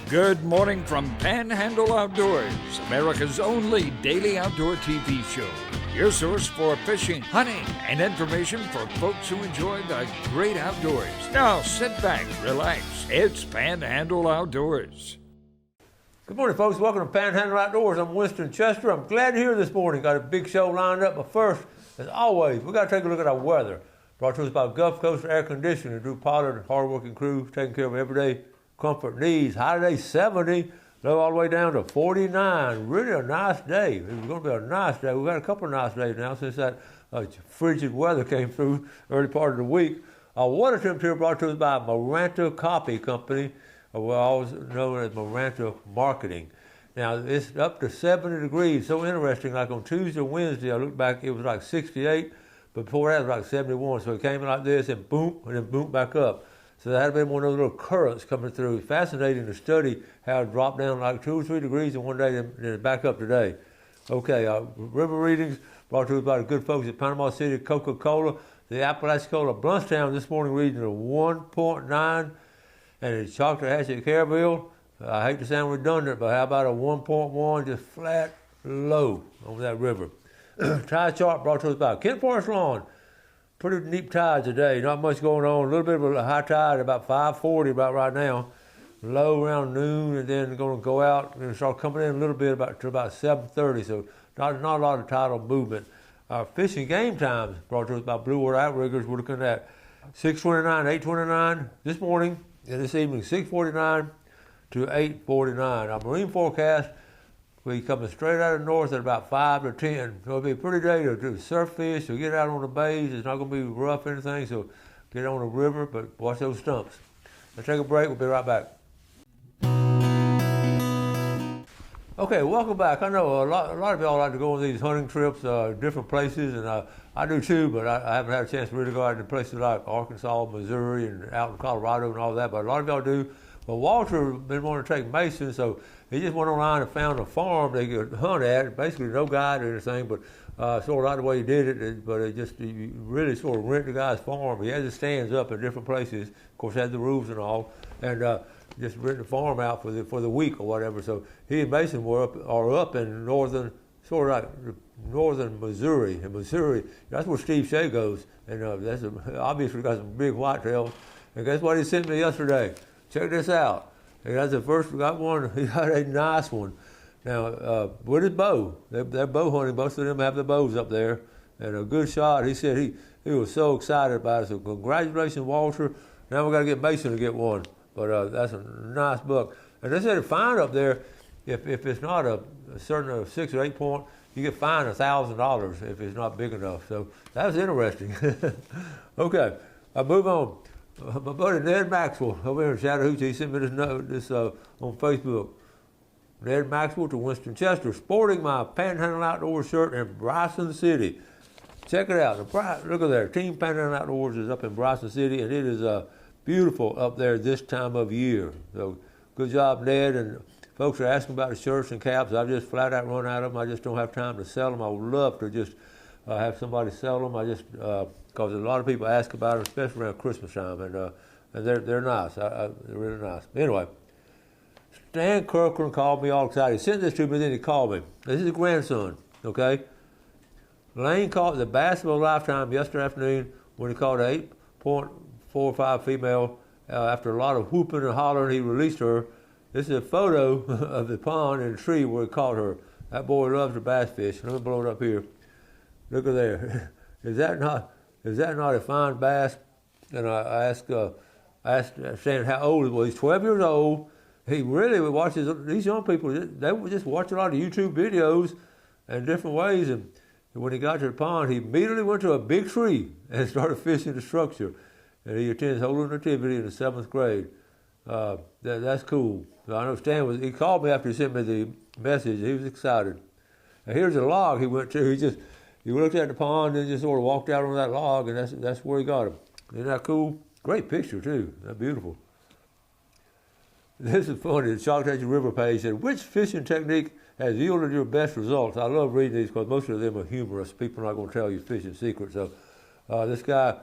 Good morning from Panhandle Outdoors, America's only daily outdoor TV show. Your source for fishing, hunting, and information for folks who enjoy the great outdoors. Now sit back, relax. It's Panhandle Outdoors. Good morning, folks. Welcome to Panhandle Outdoors. I'm Winston Chester. I'm glad you're here this morning. Got a big show lined up, but first, as always, we got to take a look at our weather. Brought to us by Gulf Coast Air Conditioning. Drew Pollard, hardworking crew, taking care of everyday comfort needs. High today, 70, low all the way down to 49. Really a nice day. It was going to be a nice day. We've had a couple of nice days now since that frigid weather came through early part of the week. Our water temperature brought to us by Maranta Coffee Company, always known as Maranta Marketing. Now, it's up to 70 degrees. So interesting, like on Tuesday or Wednesday, I looked back, it was like 68, but before that it was like 71. So it came in like this and then boom back up. So that had been one of those little currents coming through. It's fascinating to study how it dropped down like 2 or 3 degrees in one day, then back up today. Okay, river readings brought to us by the good folks at Panama City Coca-Cola. The Apalachicola Bluntstown this morning reading a 1.9, and the Chocolate Hatchet Careville, I hate to sound redundant, but how about a 1.1, just flat low on that river. Tide chart brought to us by Kent Forest Lawn. Pretty neat tide today, not much going on. A little bit of a high tide, about 540 about right now. Low around noon, and then going to go out and start coming in a little bit to about 7:30. So not a lot of tidal movement. Our fishing game times brought to us by Blue Water Outriggers. We're looking at 6:29, 8:29 this morning, and this evening 6:49 to 8:49. Our marine forecast, we coming straight out of the north at about 5 to 10. So it'll be a pretty day to do surf fish, to get out on the bays. It's not going to be rough or anything, so get on the river, but watch those stumps. Let's take a break. We'll be right back. Okay, welcome back. I know a lot of y'all like to go on these hunting trips, different places, and I do too, but I haven't had a chance to really go out to places like Arkansas, Missouri, and out in Colorado and all that, but a lot of y'all do. But Walter been wanting to take Mason, so he just went online and found a farm they could hunt at. Basically, no guide or anything, but sort of like the way he did it. But he really sort of rent the guy's farm. He has his stands up in different places. Of course, had the roofs and all, and just rent the farm out for the week or whatever. So he and Mason are up in northern Missouri. In Missouri, that's where Steve Shea goes, and that's obviously got some big whitetails. And guess what he sent me yesterday? Check this out. He got the first, got one, he got a nice one. Now, with his bow, they're bow hunting, most of them have the bows up there, and a good shot. He said he was so excited about it, so congratulations, Walter. Now we got to get Mason to get one, but that's a nice buck. And they said a fine up there, if it's not a certain 6 or 8 point, you get fined $1,000 if it's not big enough. So that was interesting. Okay, I move on. My buddy Ned Maxwell over here in Chattahoochee, he sent me this on Facebook. Ned Maxwell to Winston Chester, sporting my Panhandle Outdoors shirt in Bryson City. Check it out. Look at there. Team Panhandle Outdoors is up in Bryson City, and it is beautiful up there this time of year. So good job, Ned. And folks are asking about the shirts and caps. I've just flat out run out of them. I just don't have time to sell them. I would love to just have somebody sell them. Because a lot of people ask about them, especially around Christmas time, and they're nice. They're really nice. Anyway, Stan Kirkland called me all excited. He sent this to me, then he called me. This is his grandson, okay? Lane caught the bass of a lifetime yesterday afternoon when he caught an 8.45 female. After a lot of whooping and hollering, he released her. This is a photo of the pond and the tree where he caught her. That boy loves the bass fish. Let me blow it up here. Look at there. Is that not a fine bass? And I asked Stan how old he was. He's 12 years old. He really watches, these young people, they would just watch a lot of YouTube videos and different ways. And when he got to the pond, he immediately went to a big tree and started fishing the structure. And he attends Holy Nativity in the 7th grade. That's cool. So I know Stan he called me after he sent me the message. He was excited. Now here's a log he went to. He looked at the pond and just sort of walked out on that log, and that's where he got him. Isn't that cool? Great picture, too. That's beautiful. This is funny. The Chocolate River page said, which fishing technique has yielded your best results? I love reading these because most of them are humorous. People are not going to tell you fishing secrets. So this guy,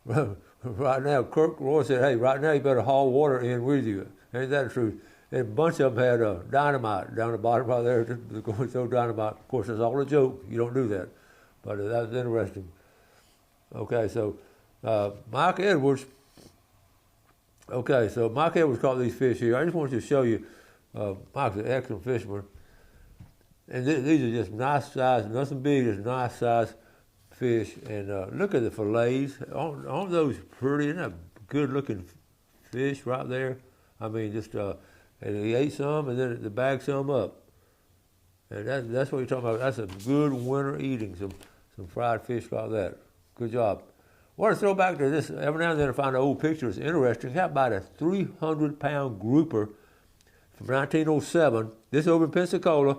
right now, Kirk Roy said, hey, right now you better haul water in with you. Ain't that the truth? And a bunch of them had dynamite down the bottom right there. Just going to throw dynamite. Of course, that's all a joke. You don't do that. But that was interesting. Okay, so Mike Edwards. Okay, so Mike Edwards caught these fish here. I just wanted to show you. Mike's an excellent fisherman. And these are just nice size, nothing big, just nice size fish. And look at the fillets. Aren't those pretty? Isn't that good looking fish right there? I mean, just, and he ate some and then they bagged some up. And that's what you're talking about. That's a good winter eating, some fried fish like that. Good job. I want to throw back to this. Every now and then I find an old picture that's interesting. How about a 300-pound grouper from 1907? This over in Pensacola.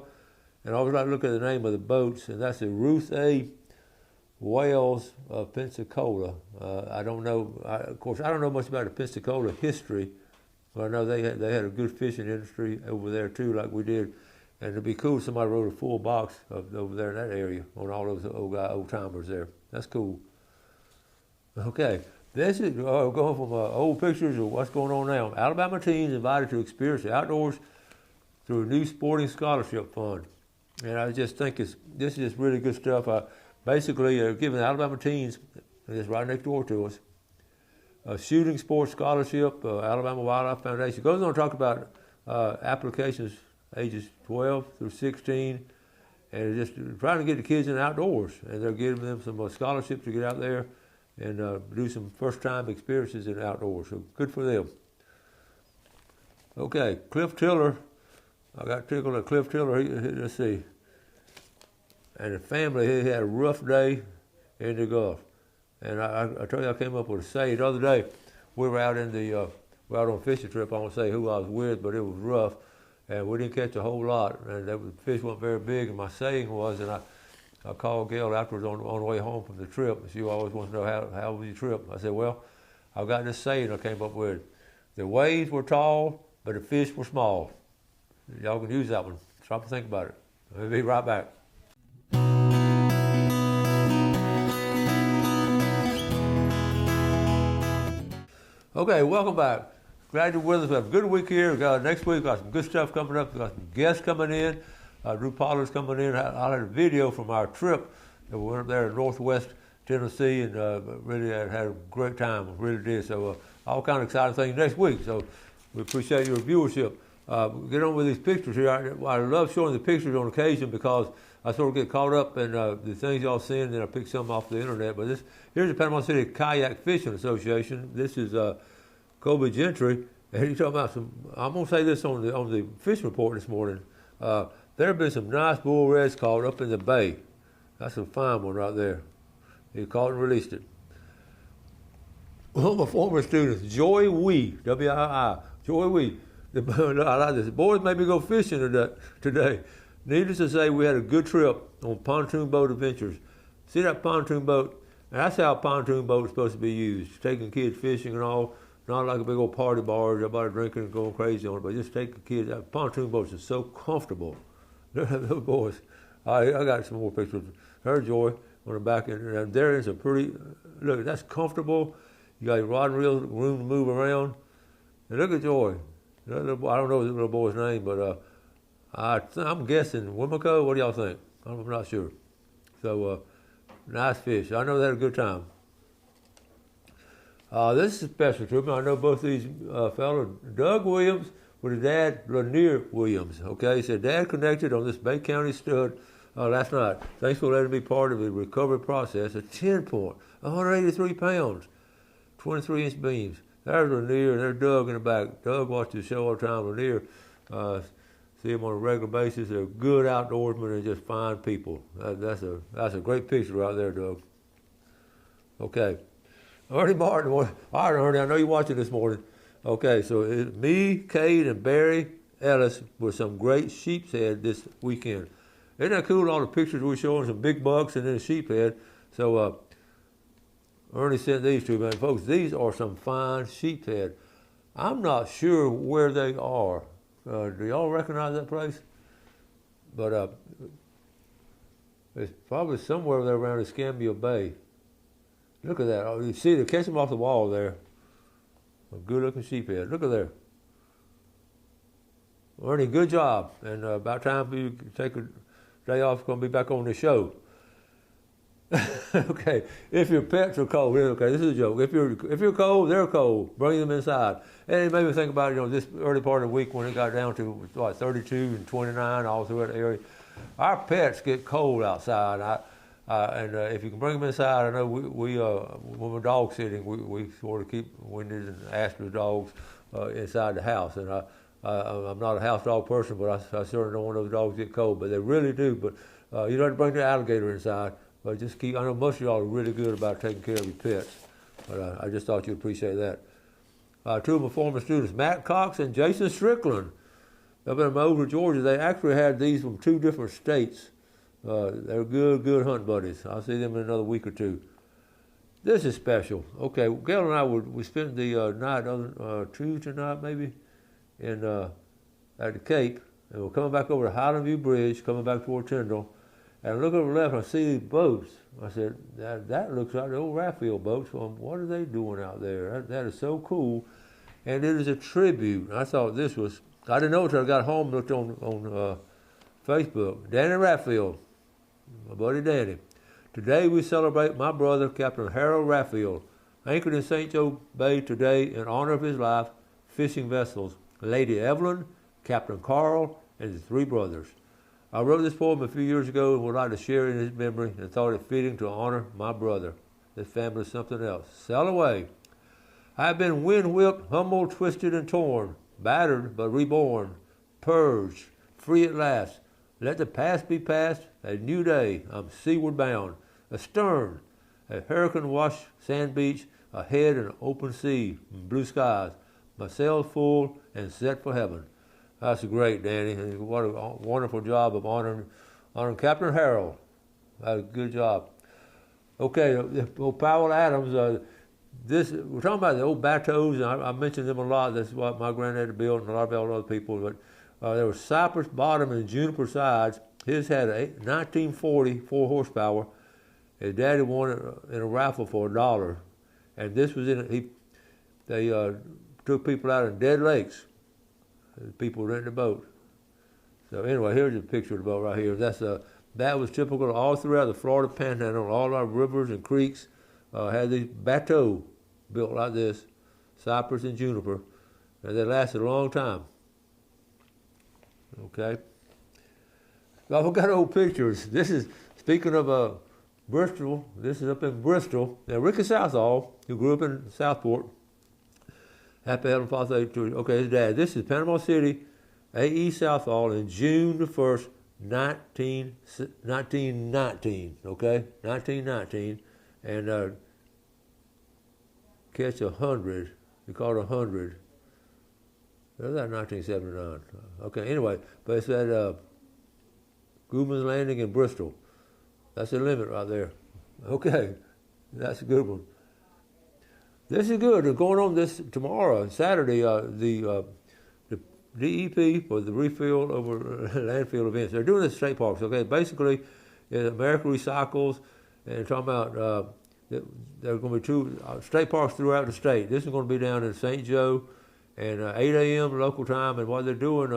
And I always like to look at the name of the boats, and that's the Ruth A. Wales of Pensacola. I don't know. Of course, I don't know much about the Pensacola history, but I know they had a good fishing industry over there too, like we did. And it'd be cool if somebody wrote a full box over there in that area on all those old timers there. That's cool. Okay, this is going from old pictures of what's going on now. Alabama teens invited to experience the outdoors through a new sporting scholarship fund. And I just think this is just really good stuff. Basically, giving the Alabama teens, and it's right next door to us, a shooting sports scholarship, Alabama Wildlife Foundation. Goes on to talk about applications ages 12 through 16, and just trying to get the kids in the outdoors. And they're giving them some scholarships to get out there and do some first-time experiences in the outdoors. So good for them. Okay, Cliff Tiller. I got tickled at Cliff Tiller. Let's see. And the family, he had a rough day in the Gulf. And I told you I came up with a saying the other day. We were out on a fishing trip. I won't say who I was with, but it was rough. And we didn't catch a whole lot. And the fish weren't very big. And my saying was, and I called Gail afterwards on the way home from the trip. She always wants to know how was your trip. I said, well, I've got this saying I came up with. The waves were tall, but the fish were small. Y'all can use that one. Stop and think about it. We'll be right back. Okay, welcome back. Glad you're with us. We have a good week here. Next week, we've got some good stuff coming up. We've got some guests coming in. Drew Pollard's coming in. I had a video from our trip that we went up there in northwest Tennessee and really had a great time. We really did. So all kind of exciting things next week. So we appreciate your viewership. Get on with these pictures here. I love showing the pictures on occasion because I sort of get caught up in the things y'all see, and then I pick some off the internet. But here's the Panama City Kayak Fishing Association. This is Kobe Gentry, and he's talking about some. I'm gonna say this on the fishing report this morning. There have been some nice bull reds caught up in the bay. That's a fine one right there. He caught and released it. One of my former students, Joy Wee, W-I-I, Joy Wee. I like this. Boys, maybe go fishing today. Needless to say, we had a good trip on pontoon boat adventures. See that pontoon boat? And that's how a pontoon boat is supposed to be used. Taking kids fishing and all, not like a big old party barge, everybody drinking and going crazy on it, but just take the kids out. Pontoon boats are so comfortable. Those boys. I got some more pictures. Her Joy on the back end. And there is a pretty, look, that's comfortable. You got your rod and reel, room to move around. And look at Joy. I don't know the little boy's name, but I'm guessing Wimiko. What do y'all think? I'm not sure. So, nice fish. I know they had a good time. This is special to me. I know both these fellows. Doug Williams with his dad, Lanier Williams. Okay, he said, Dad connected on this Bay County stud last night. Thanks for letting me be part of the recovery process. A 10-point, 183 pounds, 23-inch beams. There's Lanier, and there's Doug in the back. Doug watches the show all the time. Lanier, see him on a regular basis. They're good outdoorsmen and just fine people. That's a great picture right there, Doug. Okay. Ernie Martin. All right, Ernie, I know you're watching this morning. Okay, so me, Cade, and Barry Ellis with some great sheep's head this weekend. Isn't that cool, all the pictures we're showing, some big bucks and then a sheep head. So, Ernie sent these to me, and folks, these are some fine sheep's head. I'm not sure where they are. Do y'all recognize that place? But it's probably somewhere there around Escambia Bay. Look at that. Oh, you see, they catch them off the wall there. A good-looking sheep head. Look at there. Ernie, good job. And about time for you to take a day off. It's going to be back on the show. Okay, if your pets are cold, okay, this is a joke. If you're cold, they're cold. Bring them inside. And it made me think about, this early part of the week when it got down to what, 32 and 29 all through that area. Our pets get cold outside. And if you can bring them inside, I know we when we're dog sitting, we sort of keep Wendy's and Astor's dogs inside the house. And I'm not a house dog person, but I certainly don't want those dogs to get cold. But they really do. But you don't have to bring the alligator inside. But just keep, I know most of y'all are really good about taking care of your pets. But I just thought you'd appreciate that. Two of my former students, Matt Cox and Jason Strickland, up in Moser, Georgia, they actually had these from 2 different states. They're good hunt buddies. I'll see them in another week or 2. This is special. Okay, Gail and I we spent the night, Tuesday night maybe, at the Cape, and we're coming back over the Highland View Bridge, coming back toward Tyndall. And I look over the left and I see these boats. I said, that looks like the old Raphael boats. Well, what are they doing out there? That is so cool. And it is a tribute. I thought this was, I didn't know until I got home and looked on Facebook. Danny Raphael, my buddy Danny. Today we celebrate my brother, Captain Harold Raphael, anchored in St. Joe Bay today in honor of his life, fishing vessels, Lady Evelyn, Captain Carl, and his 3 brothers. I wrote this poem a few years ago and would like to share it in his memory and thought it fitting to honor my brother. This family is something else. Sail away. I have been wind-whipped, humbled, twisted, and torn, battered but reborn, purged, free at last. Let the past be past, a new day, I'm seaward bound, astern, a hurricane-washed sand beach, ahead an open sea, blue skies, my sails full and set for heaven. That's great, Danny. And what a wonderful job of honoring Captain Harold. That's a good job. Okay, old Powell Adams. We're talking about the old bateaus, and I mentioned them a lot. That's what my granddad built, and a lot of other people. But there was cypress bottom and juniper sides. His had a 1940 4-horsepower. His daddy won it in a raffle for $1. And this was they took people out in Dead Lakes. People renting the boat. So anyway, here's a picture of the boat right here. That was typical all throughout the Florida Panhandle. All our rivers and creeks had these bateaux built like this, cypress and juniper, and they lasted a long time. Okay. I've got old pictures. This is, speaking of Bristol, this is up in Bristol. Now, Ricky Southall, who grew up in Southport, Happy Heaven Father, okay, his dad. This is Panama City, A.E. Southall, in June the 1st, 1919, okay? 1919, and catch 100, he caught 100. That was 1979. Okay, anyway, but it's at Goodman's Landing in Bristol. That's the limit right there. Okay, that's a good one. This is good. They're going on this tomorrow, Saturday, the DEP for the refill over landfill events. They're doing this at state parks, okay? Basically, America Recycles, and talking about there are going to be 2 state parks throughout the state. This is going to be down in St. Joe, and 8 a.m. local time, and what they're doing,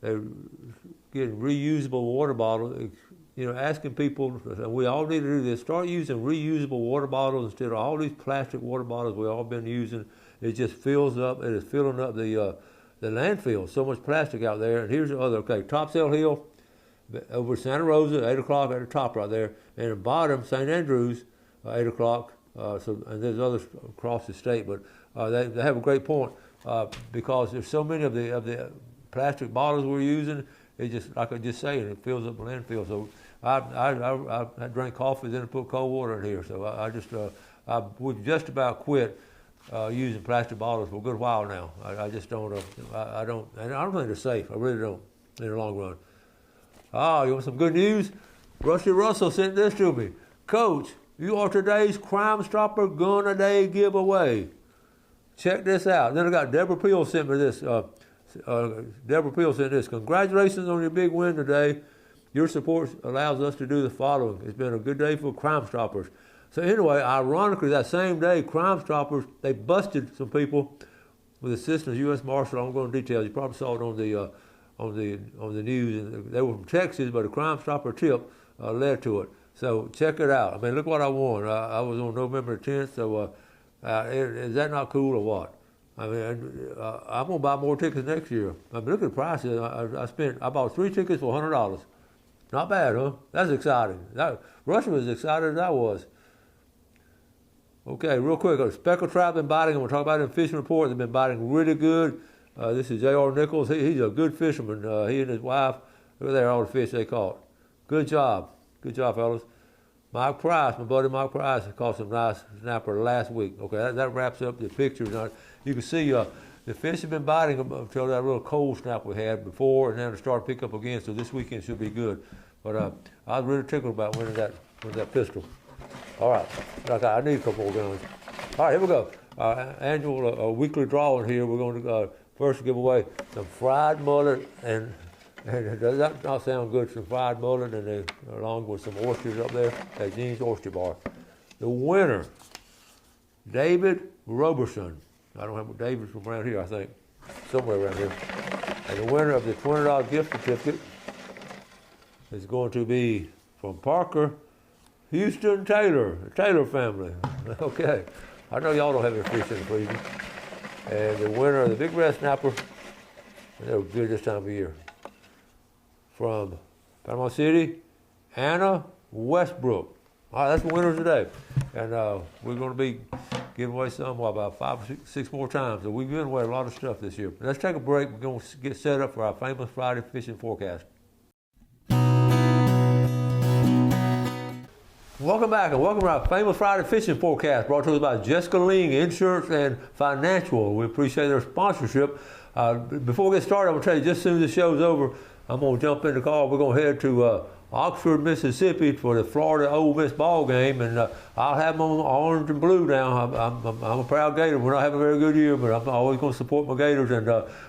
they're getting reusable water bottles, asking people, and we all need to do this, start using reusable water bottles instead of all these plastic water bottles we've all been using. It just fills up, it is filling up the landfill, so much plastic out there. And here's the other, okay, Topsail Hill, over Santa Rosa, 8 o'clock at the top right there, and at the bottom, St. Andrews, 8 o'clock, and there's others across the state, but they have a great point, because there's so many of the plastic bottles we're using. It just, like I just saying, it fills up the landfill. So I drank coffee, then I put cold water in here. So we've just about quit using plastic bottles for a good while now. I just don't. I don't think they're safe. I really don't in the long run. You want some good news? Rusty Russell sent this to me. Coach, you are today's Crime Stopper Gun a Day giveaway. Check this out. Then I got Deborah Peel sent me this. Deborah Peel said this: congratulations on your big win today. Your support allows us to do the following. It's been a good day for Crime Stoppers. So anyway, ironically, that same day, Crime Stoppers, they busted some people with assistance U.S. Marshal. I'm going to details. You probably saw it on on the news, and they were from Texas, but a Crime Stopper tip led to it. So check it out. I mean, look what I won. I was on November 10th, so is that not cool or what? I mean, I'm going to buy more tickets next year. I mean, look at the prices. I bought 3 tickets for $100. Not bad, huh? That's exciting. Russia was as excited as I was. Okay, real quick, speckled trout been biting. I'm going to talk about it in Fishing Report. They've been biting really good. This is J.R. Nichols. He's a good fisherman. He and his wife, look there, all the fish they caught. Good job. Good job, fellas. Mike Price, my buddy Mike Price, caught some nice snapper last week. Okay, that wraps up the pictures. Now, you can see the fish have been biting until that little cold snap we had before, and then it started to pick up again, so this weekend should be good. But I was really tickled about winning that pistol. All right, I need a couple more guns. All right, here we go. Annual weekly drawing here. We're going to first give away some fried mullet, and does that not sound good? Some fried mullet, and along with some oysters up there at Gene's Oyster Bar. The winner, David Roberson. I don't have David from around here, I think, somewhere around here. And the winner of the $20 gift certificate is going to be from Parker Houston Taylor, the Taylor family. Okay, I know y'all don't have any fish in the freezer. And the winner of the Big Red Snapper, they're good this time of year, from Panama City, Anna Westbrook. All right, that's the winner today. And we're going to be giving away some about 5 or 6 more times. So we've given away a lot of stuff this year. Let's take a break. We're going to get set up for our famous Friday fishing forecast. Welcome back, and welcome to our famous Friday fishing forecast, brought to us by Jessica Ling Insurance and Financial. We appreciate their sponsorship. Before we get started, I'm going to tell you, just as soon as the show's over, I'm going to jump in the car. We're going to head to Oxford, Mississippi for the Florida Ole Miss ball game, and I'll have them on orange and blue now. I'm a proud Gator. We're not having a very good year, but I'm always going to support my Gators, and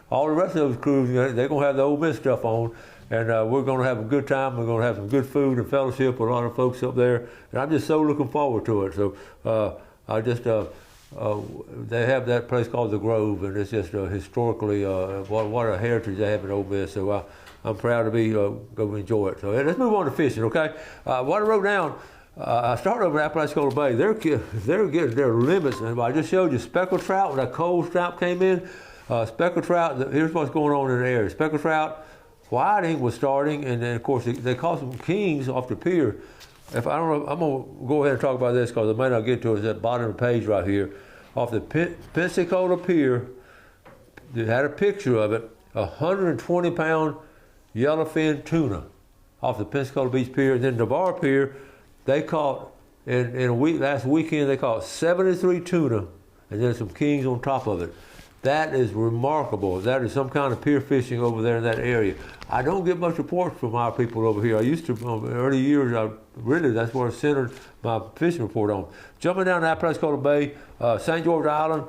all the rest of those crews, they're going to have the Ole Miss stuff on. And we're going to have a good time. We're going to have some good food and fellowship with a lot of folks up there. And I'm just so looking forward to it. So they have that place called The Grove, and it's just historically, what a heritage they have in Ole Miss. So I'm proud to be going to enjoy it. So let's move on to fishing, okay? What I wrote down, I started over at Apalachicola Bay. They're getting their limits. And I just showed you speckled trout when that cold snap came in. Speckled trout, here's what's going on in the area. Speckled trout, whiting was starting, and then of course they caught some kings off the pier. If I don't know, I'm gonna go ahead and talk about this because I may not get to it. It's at the bottom of the page right here. Off the Pensacola Pier, they had a picture of it. 120-pound yellowfin tuna off the Pensacola Beach Pier. And then Navarre Pier, they caught in a week last weekend. They caught 73 tuna, and then some kings on top of it. That is remarkable. That is some kind of pier fishing over there in that area. I don't get much reports from our people over here. I used to, in the early years, that's where I centered my fishing report on. Jumping down to Apalachicola Bay, St. George Island,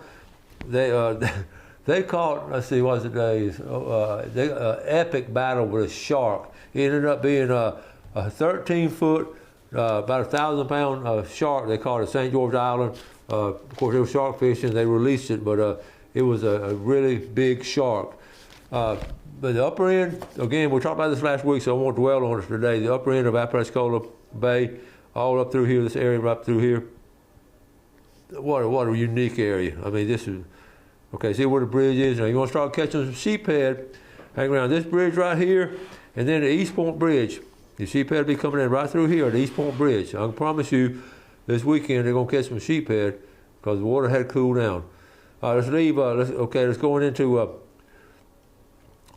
they caught, let's see, what's the days? Epic battle with a shark. It ended up being a 13-foot, about 1,000-pound shark they caught at St. George Island. Of course, it was shark fishing. They released it, but it was a really big shark. But the upper end, again, we talked about this last week, so I won't dwell on it today. The upper end of Apalachicola Bay, all up through here, this area right through here. What a unique area. I mean, this is, okay, see where the bridge is? Now, you want to start catching some sheephead, hang around this bridge right here, and then the East Point Bridge. The sheephead will be coming in right through here, the East Point Bridge. I can promise you, this weekend they're going to catch some sheephead because the water had cooled down. Let's leave. Let's go into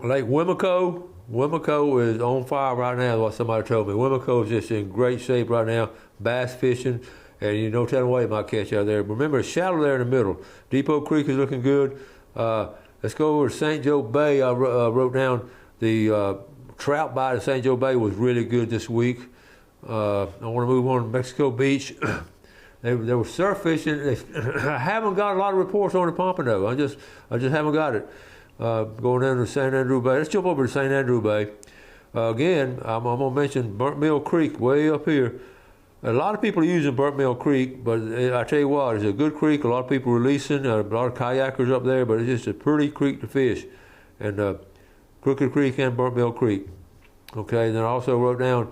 Lake Wimico. Wimico is on fire right now. Is what somebody told me. Wimico is just in great shape right now. Bass fishing, and you don't tell them what you might catch out there. Remember, it's shallow there in the middle. Depot Creek is looking good. Let's go over to St. Joe Bay. I wrote down the trout bite at St. Joe Bay was really good this week. I want to move on to Mexico Beach. They were surf fishing. I haven't got a lot of reports on the Pompano. I just haven't got it. Going down to St. Andrew Bay. Let's jump over to St. Andrew Bay. Again, I'm going to mention Burnt Mill Creek way up here. A lot of people are using Burnt Mill Creek, but I tell you what, it's a good creek. A lot of people releasing, a lot of kayakers up there, but it's just a pretty creek to fish. And Crooked Creek and Burnt Mill Creek. Okay, then I also wrote down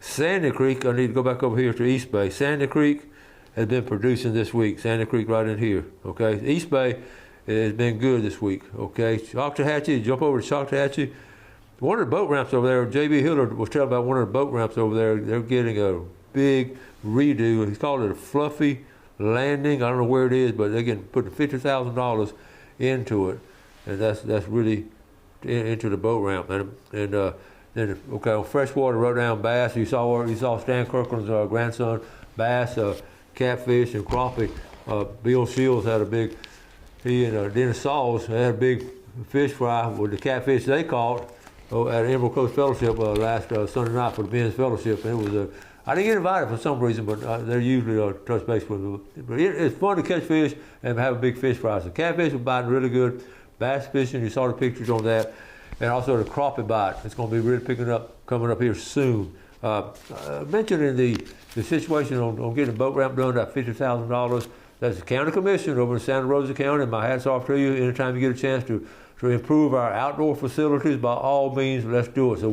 Sandy Creek. I need to go back over here to East Bay. Sandy Creek has been producing this week. Sandy Creek right in here. Okay, East Bay has been good this week. Okay, Choctawhatchee, jump over to Choctawhatchee. One of the boat ramps over there, J.B. Hillard was telling about one of the boat ramps over there. They're getting a big redo. He's called it a fluffy landing. I don't know where it is, but they're getting putting $50,000 into it, and that's really into the boat ramp. And then okay, on freshwater, wrote down bass. You saw Stan Kirkland's grandson, bass, catfish, and crappie. Bill Shields had a big. He and Dennis Sauls had a big fish fry with the catfish they caught at Emerald Coast Fellowship last Sunday night for the men's fellowship. And it was I didn't get invited for some reason, but they're usually touch base with me. But it's fun to catch fish and have a big fish fry. So catfish was biting really good. Bass fishing, you saw the pictures on that. And also the crappie bite. It's going to be really picking up, coming up here soon. Mentioning the situation on getting the boat ramp done, that $50,000. That's the county commission over in Santa Rosa County. My hat's off to you. Anytime you get a chance to improve our outdoor facilities, by all means, let's do it. So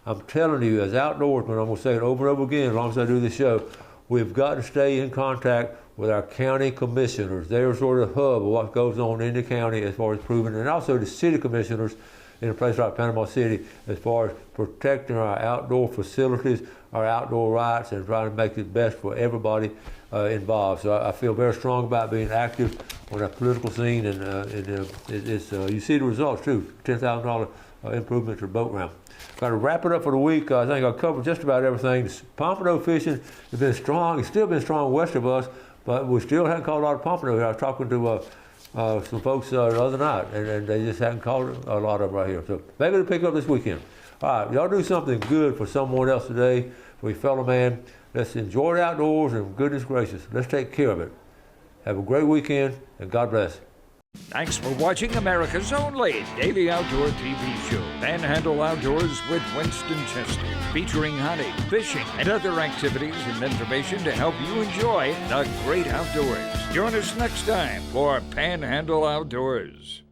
I'm telling you, as outdoorsmen, I'm going to say it over and over again, as long as I do this show, we've got to stay in contact with our county commissioners. They're sort of the hub of what goes on in the county as far as proving, and also the city commissioners in a place like Panama City as far as protecting our outdoor facilities, our outdoor rights, and trying to make it best for everybody involved. So I feel very strong about being active on that political scene, and you see the results too. $10,000 improvement to the boat ramp. Got to wrap it up for the week. I think I covered just about everything. Pompano fishing has been strong. It's still been strong west of us, but we still haven't caught a lot of pompano here. I was talking to some folks the other night, and they just hadn't caught a lot of them right here. So maybe they'll pick up this weekend. All right, y'all do something good for someone else today, for your fellow man. Let's enjoy the outdoors, and goodness gracious, let's take care of it. Have a great weekend, and God bless. Thanks for watching America's only daily outdoor TV show, Panhandle Outdoors with Winston Chester, featuring hunting, fishing, and other activities and information to help you enjoy the great outdoors. Join us next time for Panhandle Outdoors.